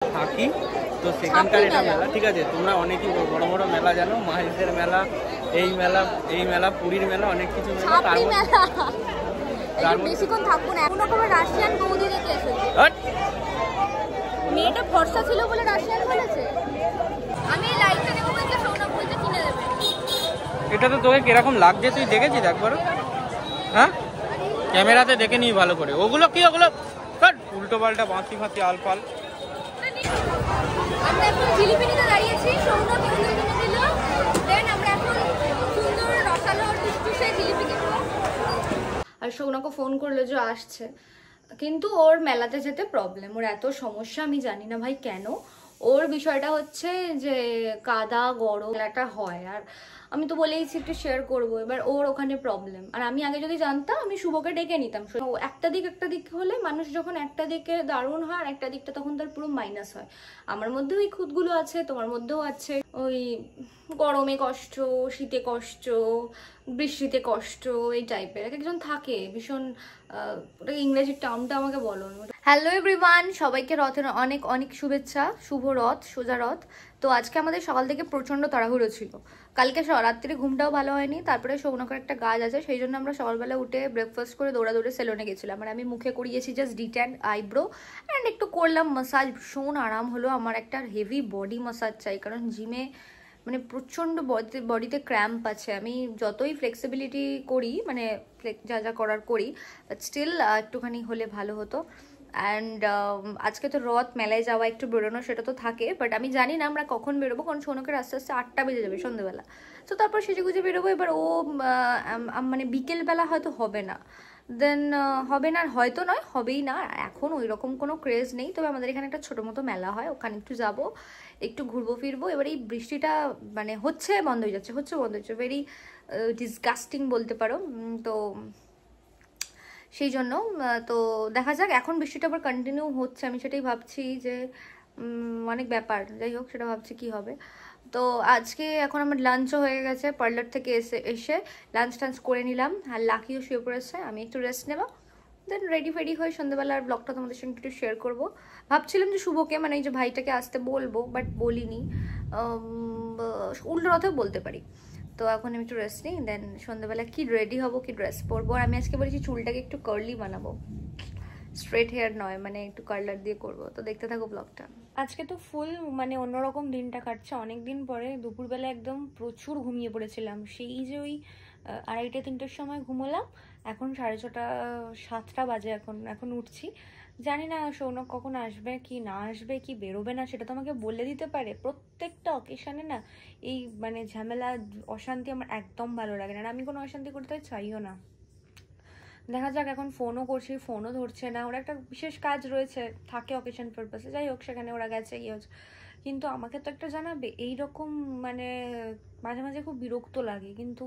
থাকি, তো সেখানকার এটা মেলা। ঠিক আছে, তোমরা অনেকই বড় বড় মেলা জানো, মাহিদের মেলা, এই মেলা, পুরীর মেলা, অনেক কিছু মেলা। তার বেশিক্ষণ থাকবো না, এখন কোনো রাশিয়ান বৌদি দেখে এসেছে। মেয়েটা ফর্সা ছিল বলে রাশিয়ান বলেছে। আমি লাইটটা নেবো বলতে সৌনক বলতে কিনে দেবে। এটা তো তোকে কিরকম লাগছে তুই দেখেছিস একবার? হ্যাঁ, ক্যামেরাতে দেখে নিই ভালো করে। ওগুলো কি, ওগুলো উল্টো পাল্টা বাঁশি ফাঁসি আলফাল। আমরা এখন জিলিপি নিতে দাঁড়িয়েছি, সৌনক এগুলো কিনে দিল। দেন আমরা এখন সুন্দর রসালো টুসটুসে জিলিপি কিনবো। আর সৌনকও ফোন করলো যে আসছে, কিন্তু ওর মেলাতে যেতে প্রবলেম, ওর এত সমস্যা আমি জানি না ভাই কেন। ওর বিষয়টা হচ্ছে যে কাদা গরম মেলাটা হয়, আর আমি তো বলেইছি একটু শেয়ার করবো। এবার ওর ওখানে প্রবলেম, আর আমি আগে যদি জানতাম আমি শুভকে ডেকে নিতাম। একটা দিক হলে মানুষ যখন একটা দিকে দারুণ হয় আর একটা দিকটা তখন তার পুরো মাইনাস হয়। আমার মধ্যেও ওই খুঁতগুলো আছে, তোমার মধ্যেও আছে। ওই গরমে কষ্ট, শীতে কষ্ট, বৃষ্টিতে কষ্ট, এই টাইপের এক একজন থাকে ভীষণ। ওটাকে ইংরেজির টার্মটা আমাকে বলো। হ্যালো এভরিওয়ান, সবাইকে রথের অনেক অনেক শুভেচ্ছা। শুভ রথ, সোজা রথ। তো আজকে আমাদের সকাল থেকে প্রচন্ড তাড়াহুড়ো ছিল। কালকে রাত্রে ঘুমটাও ভালো হয়নি, তারপরে সৌনকের একটা কাজ আছে, সেই জন্য আমরা সকালবেলা উঠে ব্রেকফাস্ট করে দৌড়াদৌড়ে সেলুনে গেছিলাম। আর আমি মুখে করিয়েছি জাস্ট ডিট্যান আইব্রো অ্যান্ড একটু করলাম মাসাজ। ভীষণ আরাম হলো। আমার একটা হেভি বডি মাসাজ চাই, কারণ জিমে মানে প্রচণ্ড বডিতে ক্র্যাম্প আছে। আমি যতই ফ্লেক্সিবিলিটি করি, মানে যা যা করার করি, বাট স্টিল একটুখানি হলে ভালো হতো। অ্যান্ড আজকে তো রথ, মেলায় যাওয়া, একটু বেরোনো সেটা তো থাকে, বাট আমি জানি না আমরা কখন বেরোবো, কারণ সৌনকের আস্তে আস্তে 8টা বেজে যাবে সন্ধ্যেবেলা। তো তারপর সেজেগুজে বেরোবো। এবার ও মানে বিকেলবেলা হয়তো হবে না, দেন হবে না, হয়তো নয়, হবেই না। এখন ওই রকম কোনো ক্রেজ নেই, তবে আমাদের এখানে একটা ছোটো মতো মেলা হয়, ওখানে একটু যাবো, একটু ঘুরবো ফিরবো। এবার এই বৃষ্টিটা মানে হচ্ছে বন্ধ হয়ে যাচ্ছে, হচ্ছে বন্ধ হচ্ছে, ভেরি ডিসগাস্টিং বলতে পারো। তো সেই জন্য তো দেখা যাক, এখন বৃষ্টিটা আবার কন্টিনিউ হচ্ছে, আমি সেটাই ভাবছি যে অনেক ব্যাপার। যাই হোক, সেটা ভাবছি কি হবে। তো আজকে এখন আমার লাঞ্চও হয়ে গেছে, পার্লার থেকে এসে লাঞ্চ টাঞ্চ করে নিলাম, আর লাকিও শুয়ে পড়েছে, আমি একটু রেস্ট নেব। দেন রেডি ফেডি হয়ে সন্ধ্যাবেলার ব্লগটা তোমাদের সঙ্গে একটু শেয়ার করবো। ভাবছিলাম যে শুভকে, মানে এই যে ভাইটাকে আসতে বলবো, বাট বলিনি। উল্টো রথেও বলতে পারি। তো এখন আমি একটু রেস্ট নিই, দেন সন্ধ্যাবেলা কি রেডি হবো, কি ড্রেস পরবো। আর আমি আজকে বলেছি চুলটাকে একটু কার্লি বানাবো, স্ট্রেট হেয়ার নয়, মানে একটু কার্লার দিয়ে করবো। তো দেখতে থাকো ব্লগটা। আজকে তো ফুল মানে অন্যরকম দিনটা কাটছে। অনেকদিন পরে দুপুরবেলা একদম প্রচুর ঘুমিয়ে পড়েছিলাম, সেই যে ওই 2:30-3টের সময় ঘুমোলাম। এখন 6:30 7টা বাজে, এখন উঠছি। জানি না সৌনক কখন আসবে কি না আসবে, কি বেরোবে না, সেটা তো আমাকে বলে দিতে পারে। প্রত্যেকটা অকেশনে না এই মানে ঝামেলা, অশান্তি আমার একদম ভালো লাগে না, আর আমি কোনো অশান্তি করতে চাইও না। দেখা যাক, এখন ফোনও করছি, ফোনও ধরছে না। ওরা একটা বিশেষ কাজ রয়েছে, থাকে অকেশন পারপাসে, যাই হোক সেখানে ওরা গেছে, ইয়ে হচ্ছে। কিন্তু আমাকে তো একটা জানাবে, এইরকম মানে মাঝে মাঝে খুব বিরক্ত লাগে, কিন্তু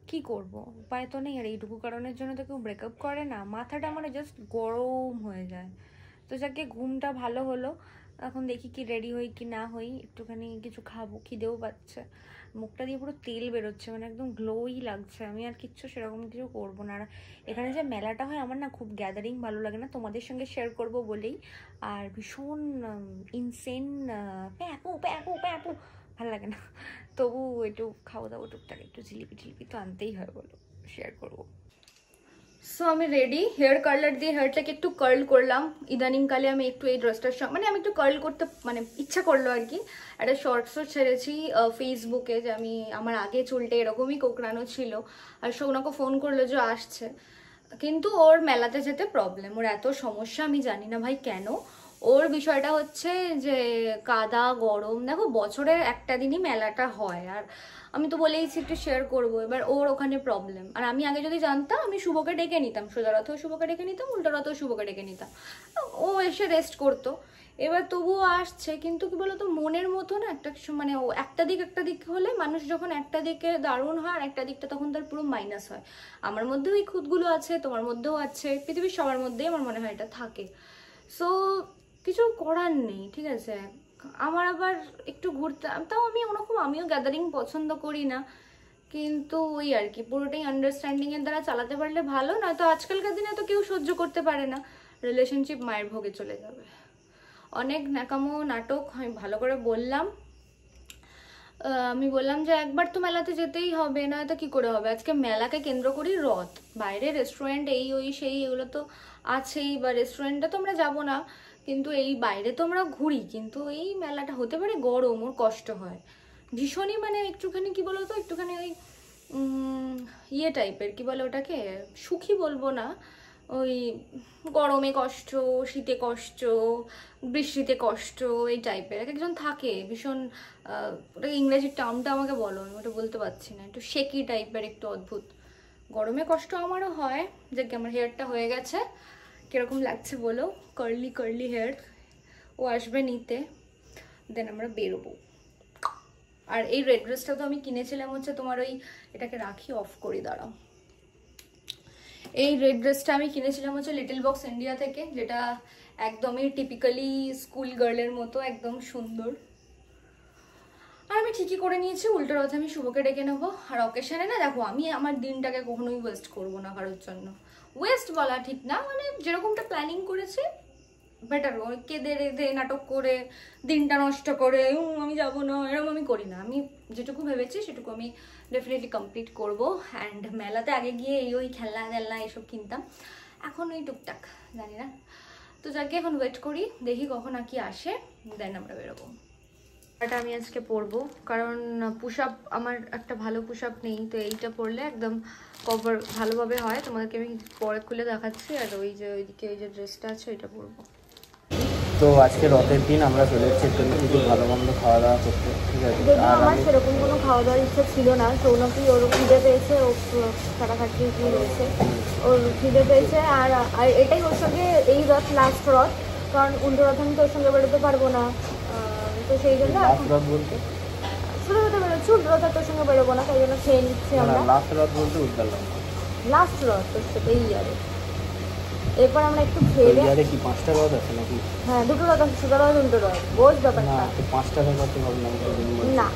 কি করব, উপায় তো নেই। আর এইটুকু কারণের জন্য তো কেউ ব্রেকআপ করে না, মাথাটা মানে জাস্ট গরম হয়ে যায়। তো যাকে ঘুমটা ভালো হলো, এখন দেখি কি রেডি হই কি না হই, একটুখানি কিছু খাবো, খিদেও পাচ্ছে, মুখটা দিয়ে পুরো তেল বেরোচ্ছে, মানে একদম গ্লোই লাগছে। আমি আর কিচ্ছু সেরকম কিছু করবো না। আর এখানে যে মেলাটা হয়, আমার না খুব গ্যাদারিং ভালো লাগে না, তোমাদের সঙ্গে শেয়ার করব বলেই। আর ভীষণ ইনসেন প্যাপু প্যাপু প্যাপু ভালো লাগে না। তবু একটু খাওয়া দাওয়া টুকটাক, একটু জিলিপি তো আনতেই হয়, বলো, শেয়ার করবো। সো আমি রেডি, হেয়ার কার্লার দিয়ে হেয়ারটাকে একটু কার্ল করলাম। ইদানিংকালে আমি একটু এই ড্রেসটার সঙ্গে মানে আমি একটু কার্ল করতে মানে ইচ্ছা করলো আর কি। একটা শর্টসও ছেড়েছি ফেসবুকে, যে আমি আমার আগে চুলটা এরকমই কোঁকড়ানো ছিল। আর সৌনকও ফোন করলো যে আসছে, কিন্তু ওর মেলাতে যেতে প্রবলেম, ওর এত সমস্যা আমি জানি না ভাই কেন। ওর বিষয়টা হচ্ছে যে কাদা গরম, দেখো বছরের একটা দিনই মেলাটা হয়, আর আমি তো বলেইছি একটু শেয়ার করবো। এবার ওর ওখানে প্রবলেম, আর আমি আগে যদি জানতাম আমি শুভকে ডেকে নিতাম, সোজা রথেও শুভকে ডেকে নিতাম, উল্টো রথেও শুভকে ডেকে নিতাম, ও এসে রেস্ট করতো। এবার তবুও আসছে, কিন্তু কি বলতো, মনের মতো না একটা মানে ও একটা দিক হলে মানুষ যখন একটা দিকে দারুণ হয় আর একটা দিকটা তখন তার পুরো মাইনাস হয়। আমার মধ্যেও এই খুঁতগুলো আছে, তোমার মধ্যেও আছে, পৃথিবীর সবার মধ্যেই আমার মনে হয় এটা থাকে। সো কিছু করার নেই, ঠিক আছে। আমার আবার একটু ঘুরতে, তাও আমি ওরকম আমিও গ্যাদারিং পছন্দ করি না, কিন্তু ওই আর কি পুরোটাই আন্ডারস্ট্যান্ডিং এর দ্বারা চালাতে পারলে ভালো। না তো আজকালকার দিনে তো কেউ সহ্য করতে পারে না, রিলেশনশিপ মায়ের ভোগে চলে যাবে। অনেক ন্যাকামো নাটক আমি ভালো করে বললাম। আমি বললাম যে একবার তো মেলাতে যেতেই হবে, না তো কি করে হবে। আজকে মেলাকে কেন্দ্র করি রথ, বাইরে রেস্টুরেন্ট এই ওই সেই এগুলো তো আছেই, বা রেস্টুরেন্টে তো আমরা যাবো না, কিন্তু এই বাইরে তো আমরা ঘুরি, কিন্তু এই মেলাটা হতে পারে গরম, ওর কষ্ট হয় ভীষণই, মানে একটুখানি কি বলতো, একটুখানি ওই ইয়ে টাইপের, কি বলে ওটাকে, সুখী বলবো না, ওই গরমে কষ্ট, শীতে কষ্ট, বৃষ্টিতে কষ্ট, এই টাইপের এক একজন থাকে ভীষণ। ওটা ইংরেজির টার্মটা আমাকে বলো, আমি ওটা বলতে পারছি না, একটু শেকি টাইপের, একটু অদ্ভুত। গরমে কষ্ট আমারও হয়, যে আমার হেয়ারটা হয়ে গেছে, কিরকম লাগছে বলো, কার্লি কার্লি হেয়ার। ও আসবে নিতে, দেন আমরা বেরোবো। আর এই রেড ড্রেসটা তো আমি কিনেছিলাম হচ্ছে তোমার ওই, এটাকে রাখি অফ করি দাঁড়াও, এই রেড ড্রেসটা আমি কিনেছিলাম হচ্ছে লিটল বক্স ইন্ডিয়া থেকে, যেটা একদমই টিপিক্যালি স্কুল গার্লের মতো, একদম সুন্দর। আর আমি ঠিকই করে নিয়েছি, উল্টো রথে আমি শুভকে ডেকে নেবো। আর অকেশনে না দেখো, আমি আমার দিনটাকে কখনোই ওয়েস্ট করবো না কারোর জন্য। ওয়েস্ট বলা ঠিক না, মানে যেরকমটা প্ল্যানিং করেছি বেটার। কেঁদে রেঁধে নাটক করে দিনটা নষ্ট করে আমি যাবো না, এরকম আমি করি না। আমি যেটুকু ভেবেছি সেটুকু আমি ডেফিনেটলি কমপ্লিট করবো। অ্যান্ড মেলাতে আগে গিয়ে এই ওই খেলনা টেলনা এইসব কিনতাম, এখন ওই টুকটাক জানি না। তো যাকে এখন ওয়েট করি, দেখি কখন আর কি আসে, দেন আমরা বেরোবো। এটা আমি আজকে পরবো, কারণ পুশ আপ আমার একটা ভালো পুশ আপ নেই, তো এইটা পরলে একদম কভার ভালোভাবে হয়। তোমাদেরকে আমি পরে খুলে দেখাচ্ছি। আর ওই যে ওইদিকে ওই যে ড্রেসটা আছে ওইটা পরবো। তো আজকে রথের দিন আমরা চলে এসেছি কিছু ভালো মন্দ খাওয়া দাওয়া করতে, ঠিক আছে। যদিও আমার সেরকম কোনো খাওয়া দাওয়ার ইচ্ছা ছিল না, সৌনকই ওর খিদে পেয়েছে, ও খাটাখাটি রয়েছে, ওর খিদে পেয়েছে। আর এটাই ওর সঙ্গে এই রথ লাস্ট রথ, কারণ উল্টো রথ আমি তো ওর সঙ্গে বেরোতে পারবো না, তো সেই জন্য রথ বলতে ছোটো রথে বেরোচ্ছি, উল্টো রথ তোর সঙ্গে বেরোবো না, তাই জন্য খেয়ে নিচ্ছি আমরা। লাস্ট রথ বলতে উদ্যালয়, লাস্ট রথ তোর সাথে এই ইয়ারে। এরপর আমরা একটু খেয়ে ইয়ারে কি 5টা রথ আছে নাকি? হ্যাঁ 2টো রথ আছে, সোজা রথ উল্টো রথ, বোঝ ব্যাপারটা। 5টা রথ ভাবলাম না।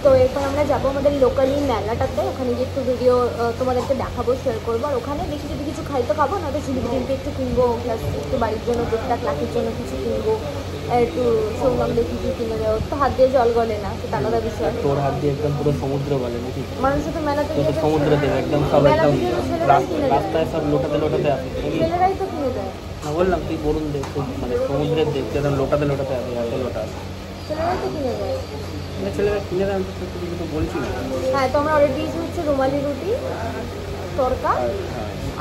তো এরপর আমরা যাবো আমাদের লোকালি মেলাটাতে, ওখানে গিয়ে একটু ভিডিও তোমাদেরকে দেখাবো, শেয়ার করবো। আর ওখানে বেশি যদি কিছু খাই তো খাবো, না তো ঝিলিপি একটু কিনবো, প্লাস একটু বাড়ির জন্য টুকটাক লাখির জন্য কিছু কিনবো, একটু শুনলাম দেখি কি কিনে দেবো। তো হাত দিয়ে জল গলে না, সেটা আলাদা বিষয়। তোর হাত দিয়ে একদম পুরো সমুদ্র গলে নাকি? মানুষ তো মেলাতে গিয়ে সমুদ্র দেবে একদম, সব একদম রাস্তায় সব লোটাতে লোটাতে আসে, ছেলেরাই তো কিনে দেয়। না বললাম তুই বরুণ দেখ, মানে সমুদ্রের দেখতে একদম লোটাতে লোটাতে আসে, এত লোটা আসে, ছেলেরাই তো কিনে দেয়। ছেলেরা কিনে দেয়, আমি তো কিছু তো বলছি না। হ্যাঁ তো আমরা অর্ডার দিয়েছি হচ্ছে রুমালি রুটি, তরকা,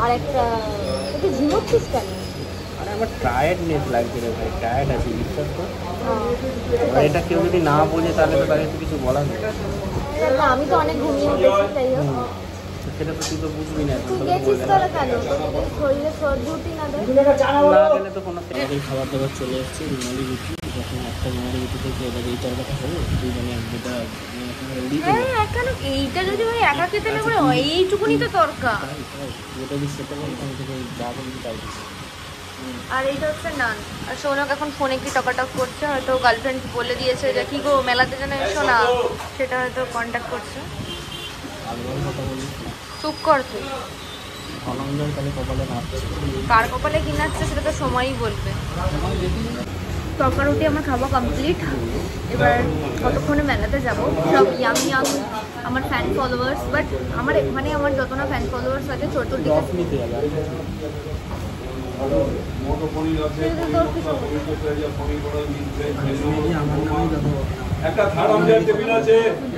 আর একটা একটু ঝিমুচ্ছিস কেন? আরে আমার টায়ার্ডনেস লাগছে রে ভাই, টায়ার্ড আছি বিশ্বাস কর। এটা কেউ যদি না বোঝে তাহলে তো তাকে কিছু বলার নেই। না আমি তো অনেক ঘুমিয়ে গেছি, তাই হোক সেটা তো তুই তো বুঝবি না, তুই গেছিস তোরা কেন, শরীরে সর্দি না দেয় না গেলে তো কোনো খাবার দাবার চলে এসছে। রুমালি রুটি, যখন একটা রুমালি রুটি থেকে এবার এই তরকাটা হবে, দুজনে এক দুটা কেন এইটা যদি ওই একা খেতে না করে এইটুকুনি তো তরকা, যেটা দিস সেটা বলতে আমি তোকে যা বলবি তাই দিস। আর এইটা হচ্ছে নান। আর সৌনক এখন ফোনে কি টকাটক করছে, হয়তো গার্লফ্রেন্ড বলে দিয়েছে যে কি গো মেলাতে যেন এসো না, সেটা হয়তো কন্ট্যাক্ট করছে। চুপ কর তুই, আনন্দের তাহলে কপালে নাচছে, কার কপালে কি নাচছে সেটা তো সময়ই বলবে। তরকা রুটি আমার খাওয়া কমপ্লিট, এবার কতক্ষণে মেলাতে যাব। সব ইয়াং ইয়াং আমার ফ্যান ফলোয়ার্স, বাট আমার এখানে আমার যত না ফ্যান ফলোয়ার্স আছে চতুর্দিকে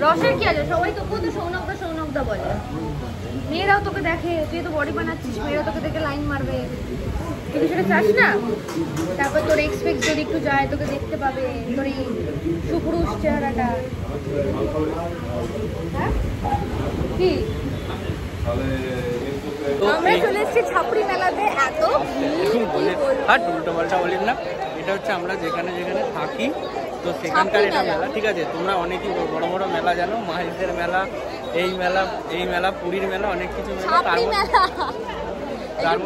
রসের কি আছে, সবাই তোকেও তো সৌনকদা সৌনকদা বলে, মেয়েরাও তোকে দেখে, তুই তো বডি বানাচ্ছিস, মেয়েরা তোকে দেখে লাইন মারবে, কিন্তু সেটা চাস না। তারপর তোর এক্সপেক্ট যদি একটু যায়, তোকে দেখতে পাবে, তোর এই সুপুরুষ চেহারাটা। হ্যাঁ কি আমরা চলে এসেছি ছাপড়ি মেলাতে, এত আর উল্টো পাল্টা বলিস না। এটা হচ্ছে আমরা যেখানে যেখানে থাকি তো সেখানকার এটা মেলা, ঠিক আছে। তোমরা অনেকই বড় বড় মেলা জানো, মাহিদের মেলা, এই মেলা, এই মেলা, পুরীর মেলা, অনেক কিছু মেলা।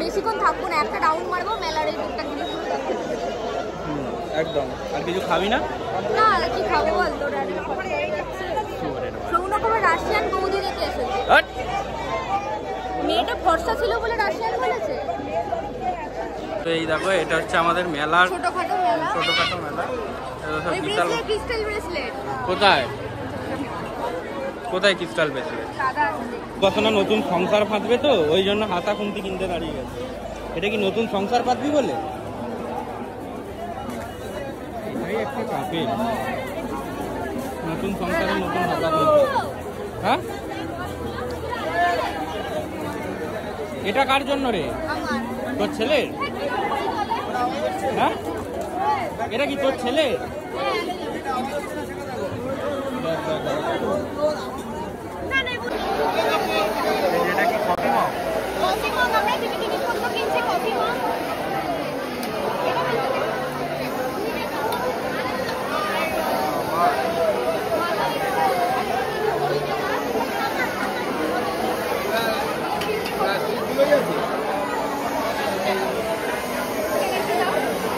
বেশিক্ষণ থাকবো না, একটা রাউন্ড মারবো মেলার এই টুকটাক জিনিস। একদম। আর কিছু খাবি না? না কি খাবো বল, তোর সৌনক আমার রাশিয়ান বৌদি দেখে এসেছে, মেয়েটা ফর্সা ছিল বলে রাশিয়ান বলেছে। তো এই দেখো এটা হচ্ছে আমাদের মেলার ছোটখাটো মেলা। ছোটখাটো মেলা। এটা সব এই বিশাল। ক্রিস্টাল ব্রেসলেট কোথায় কোথায় ক্রিস্টাল ব্রেসলেট? দাদা আছে। বসনা নতুন সংসার পাতবে তো ওই জন্য হাতা খুন্তি কিনতে দাঁড়িয়ে গেছে। এটা কি নতুন সংসার পাতবি বলে? এটাই একটা কাপের নতুন সংসারে নতুন হাতা খুন্তি। হ্যাঁ এটা কার জন্য রে? আমার। তোর ছেলের? হ্যাঁ এটা কি তোর ছেলে? এটা কি কফি মগ? কফি মগ আমরা কিছু জিনিসপত্র কিনছি কফি মগ।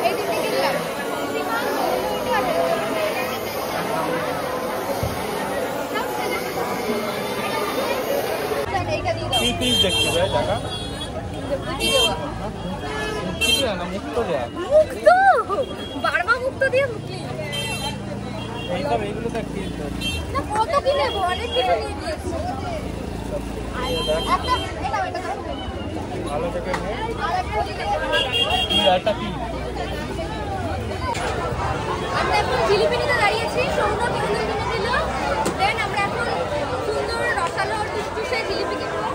এই দিকে কিনলাম এইটা দিয়ে দাও। কি পিস দেখছি ভাই দেখা কি দেওয়া? মুক্তি দেওয়া না মুক্ত দেওয়া? মুক্ত বারবার মুক্ত দিয়ে মুক্তি এইসব এইগুলো দেখ পিস দেখ। না কত কি নেবো অনেক কিছু নিয়ে দিয়েছি একটা এটা ভালো দেখে নে। আর একটা দিতে কি একটা কি? আমরা এখন জিলিপি নিতে দাঁড়িয়েছি সৌরভ বিনোদন কিনে দিল দেন আমরা এখন সুন্দর রসালো টুসটুসে জিলিপি কিনবো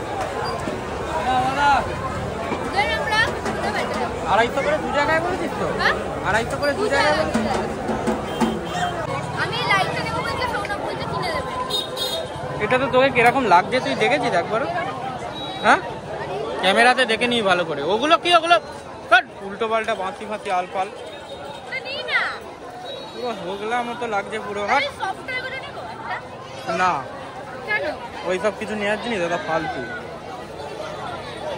দেন আমরা কোথায় বেড়াতে যাবো 250 করে দু জায়গায় বলেছিস তো? হ্যাঁ 250 করে দু জায়গায় বলেছিস? আমি এই লাইটটা নেবো বলতে সৌরভ বলতে কিনে দেবে এটা তো তোকে কিরকম লাগছে তুই দেখেছিস একবার? হ্যাঁ ক্যামেরাতে দেখে নিই ভালো করে। ওগুলো কি ওগুলো উল্টো পাল্টা বাঁশি ফাঁসি আলপাল নিই না পুরো হোগলা মতো লাগছে পুরো। হাট সফটওয়্যার করে নেবো একটা না কেন ওই সব কিছু নেওয়ার জিনিস দাদা ফালতু।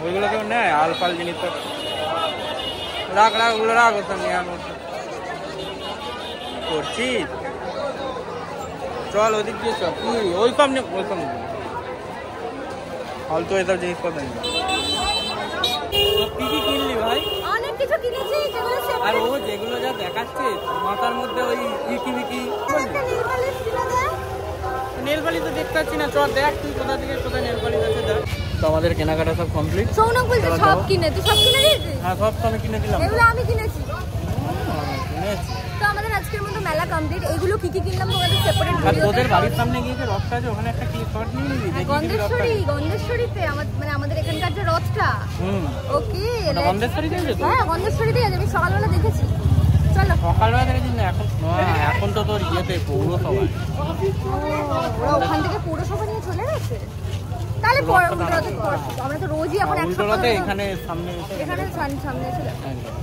ওইগুলো কেউ নেয় আলপাল জিনিস তো রাখ রাখ ওগুলো রাখ ওসব নেওয়ার মতো করছিস। চল ওদিক দিয়ে চল। কি ওই সব নে ওই সব নেই ফালতু এসব জিনিসপত্র নেই। কি কি কিনলি ভাই? অনেক কিছু কিনেছি যেগুলো আর ও যেগুলো যা দেখাচ্ছে মাথার মধ্যে ওই ইকি বিকি নেল পালিশ তো দেখতে পাচ্ছি না। চল দেখ তুই কোথা থেকে কোথায় নেল পালিশ আছে দেখ। তো আমাদের কেনাকাটা সব কমপ্লিট। সৌনক বলছে সব কিনে তুই সব কিনে দিয়েছিস? হ্যাঁ সব তো আমি কিনে দিলাম। এগুলো আমি কিনেছি। কিনেছি। তো আমাদের আজকের মতো মেলা কমপ্লিট। এগুলো কি কি কিনলাম তোমাদের সেপারেট আর ভিডিও তোদের বাড়ির সামনে গিয়ে যে রথটা আছে ওখানে একটা ক্লিপ শট নিয়ে নিবি দেখি কি রথটা। গন্ধেশ্বরীতে মানে আমাদের এখানকার যে রথটা ওকে ওটা গন্ধেশ্বরীতে আছে তো? হ্যাঁ গন্ধেশ্বরীতেই আছে আমি সকালবেলা দেখেছি। চলো সকালবেলা দেখেছিস না? এখন তো তোর ইয়েতে পৌরসভায় ওরা ওখান থেকে পৌরসভা নিয়ে চলে গেছে তাহলে আমরা তো রোজই এখন উল্টো রথে এখানে সামনে এখানে সামনে এসে দেখো। একদম।